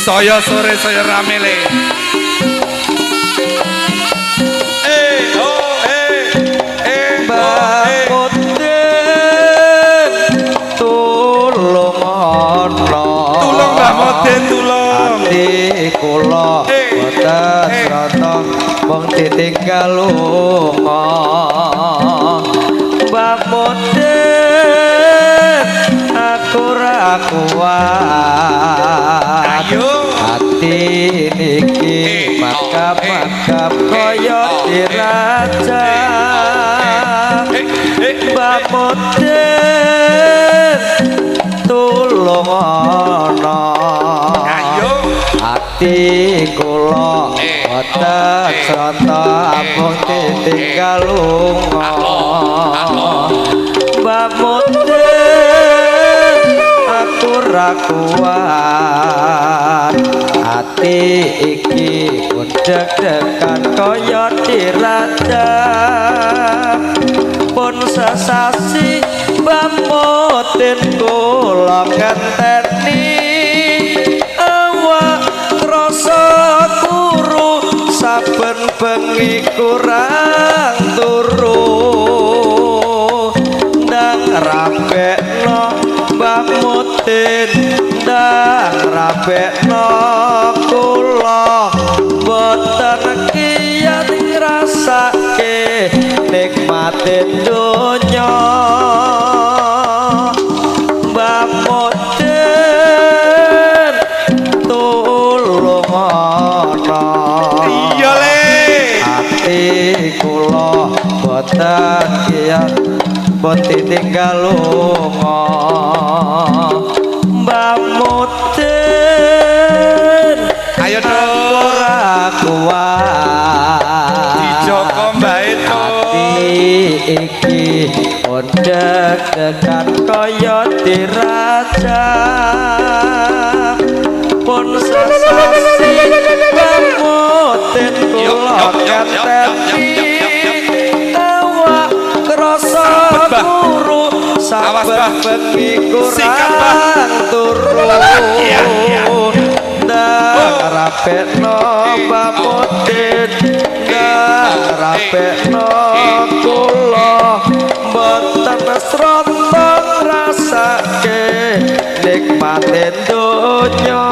saya sore saya rame le. Tulung Mbah Moden tulung. Ati kula boten srata wong ditinggal lunga. Mbah Moden aku ra kuat. Ati niki makap-makap kaya diraja. Mbah Moden tulung ana. Ati kula boten srata amung ditinggal lunga. Mbah Moden aku ra kuat. Ati iki pun deg-degan kaya diraja. Pun sesasi Mbah Moden kula ngenteni awak krasa kuru saben bengi kurang turu. Ndang rabekno Mbah Moden ndang rabekno kula boten kiyat ngrasake nikmate donya. Mbah Moden tulung ana. Iya le. Ati kula boten kiyat boten tinggal lunga. Mbah Moden Ayo dong. ora kuat. Dijoko Mbah Eto. Iki pondek dekat kaya diraja. Pun sesasi Mbah Moden kula ngenteni awak krasa kuru saben bengi kurang turu. Ndang rabekno Mbah Moden ndang rabekno kula boten srata ngrasake nikmate donya.